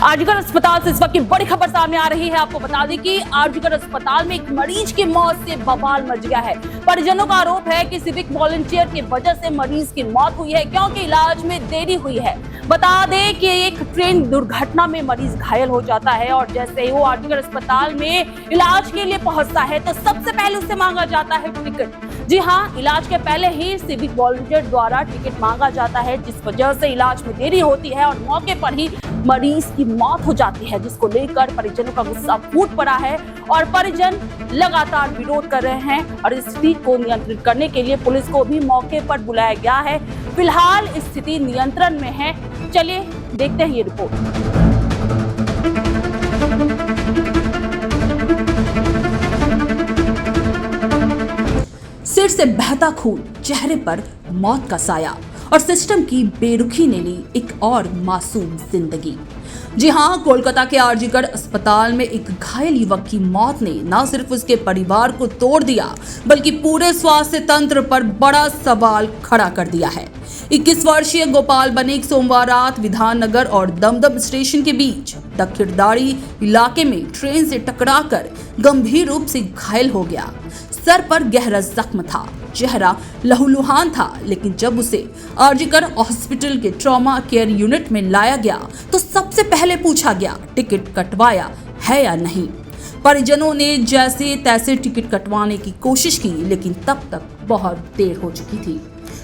आरजीकर अस्पताल से इस वक्त की बड़ी खबर सामने आ रही है। आपको बता दें कि आरजीकर अस्पताल में एक मरीज की मौत से बवाल मच गया है। परिजनों का आरोप है कि सिविक वॉलंटियर की वजह से मरीज की मौत हुई है, क्योंकि इलाज में देरी हुई है। बता दें कि एक ट्रेन दुर्घटना में मरीज घायल हो जाता है और जैसे ही वो आरजीकर अस्पताल में इलाज के लिए पहुंचता है तो सबसे पहले उससे मांगा जाता है टिकट। जी हाँ, इलाज के पहले ही सिविक वॉलंटियर द्वारा टिकट मांगा जाता है, जिस वजह से इलाज में देरी होती है और मौके पर ही मरीज की मौत हो जाती है, जिसको लेकर परिजनों का गुस्सा फूट पड़ा है और परिजन लगातार विरोध कर रहे हैं और इस स्थिति को नियंत्रित करने के लिए पुलिस को भी मौके पर बुलाया गया है। फिलहाल स्थिति नियंत्रण में है। चलिए देखते हैं ये रिपोर्ट। सिर से बहता खून, चेहरे पर मौत का साया और सिस्टम की बेरुखी ने ली एक और मासूम जिंदगी। जी हाँ, कोलकाता के आरजीकर अस्पताल में एक घायल युवक की मौत ने न सिर्फ उसके परिवार को तोड़ दिया, बल्कि पूरे स्वास्थ्य तंत्र पर बड़ा सवाल खड़ा कर दिया है। 21 वर्षीय गोपाल बनिक सोमवार रात विधाननगर और दमदम स्टेशन के बीच दखिरदारी इलाके में ट्रेन से टकराकर गंभीर रूप से घायल हो गया। सर पर गहरा जख्म था, चेहरा लहूलुहान था, लेकिन जब उसे आरजीकर हॉस्पिटल के ट्रॉमा केयर यूनिट में लाया गया तो सबसे पहले पूछा गया, टिकट कटवाया है या नहीं। परिजनों ने जैसे तैसे टिकट कटवाने की कोशिश की, लेकिन तब तक बहुत देर हो चुकी थी।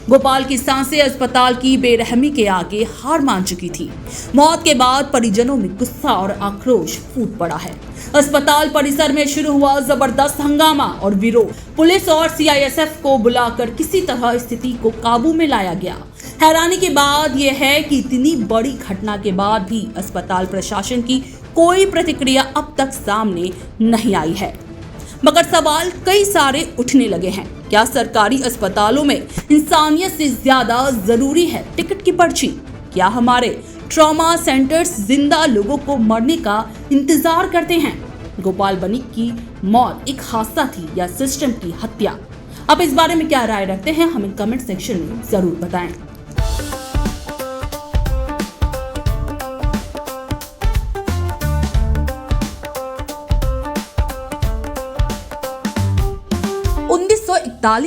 गोपाल की सांसें अस्पताल की बेरहमी के आगे हार मान चुकी थी। मौत के बाद परिजनों में गुस्सा और आक्रोश फूट पड़ा है। अस्पताल परिसर में शुरू हुआ जबरदस्त हंगामा और विरोध। पुलिस और सीआईएसएफ को बुलाकर किसी तरह स्थिति को काबू में लाया गया। हैरानी की बात यह है कि इतनी बड़ी घटना के बाद भी अस्पताल प्रशासन की कोई प्रतिक्रिया अब तक सामने नहीं आई है। मगर सवाल कई सारे उठने लगे हैं। क्या सरकारी अस्पतालों में इंसानियत से ज्यादा जरूरी है टिकट की पर्ची? क्या हमारे ट्रॉमा सेंटर्स जिंदा लोगों को मरने का इंतजार करते हैं? गोपाल बनिक की मौत एक हादसा थी या सिस्टम की हत्या? आप इस बारे में क्या राय रखते हैं, हमें कमेंट सेक्शन में जरूर बताएं।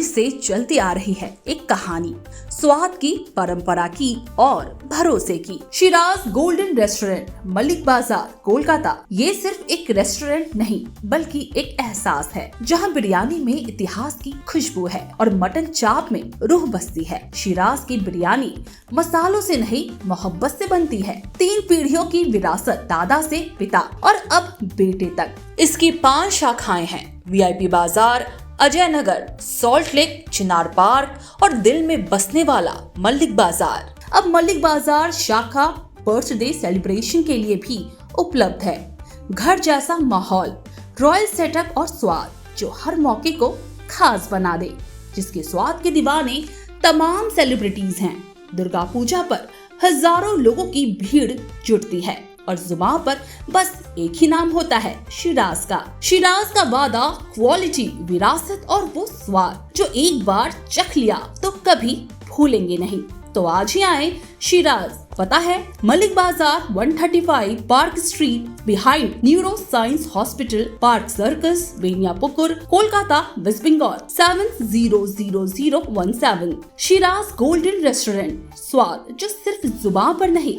से चलती आ रही है एक कहानी, स्वाद की, परंपरा की और भरोसे की। शिराज गोल्डन रेस्टोरेंट, मलिक बाजार, कोलकाता। ये सिर्फ एक रेस्टोरेंट नहीं, बल्कि एक एहसास है, जहां बिरयानी में इतिहास की खुशबू है और मटन चाप में रूह बसती है। शिराज की बिरयानी मसालों से नहीं, मोहब्बत से बनती है। 3 पीढ़ियों की विरासत, दादा से पिता और अब बेटे तक। इसकी 5 शाखाएं हैं, वीआईपी बाजार, अजय नगर, सॉल्ट लेक, चिनार पार्क और दिल में बसने वाला मलिक बाजार। अब मलिक बाजार शाखा बर्थडे सेलिब्रेशन के लिए भी उपलब्ध है। घर जैसा माहौल, रॉयल सेटअप और स्वाद जो हर मौके को खास बना दे, जिसके स्वाद के दीवाने तमाम सेलिब्रिटीज हैं। दुर्गा पूजा पर हजारों लोगों की भीड़ जुटती है और जुबान पर बस एक ही नाम होता है, शिराज का। शिराज का वादा, क्वालिटी, विरासत और वो स्वाद जो एक बार चख लिया तो कभी भूलेंगे नहीं। तो आज ही आए शिराज। पता है Malik Bazar, 135 park street, behind neuroscience hospital, park circus, Beniapukur, Kolkata, west Bengal 700017। Shiraz golden restaurant, स्वाद जो सिर्फ जुबान पर नहीं,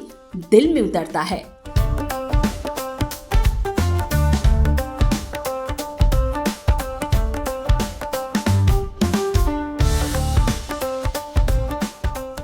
दिल में उतरता है।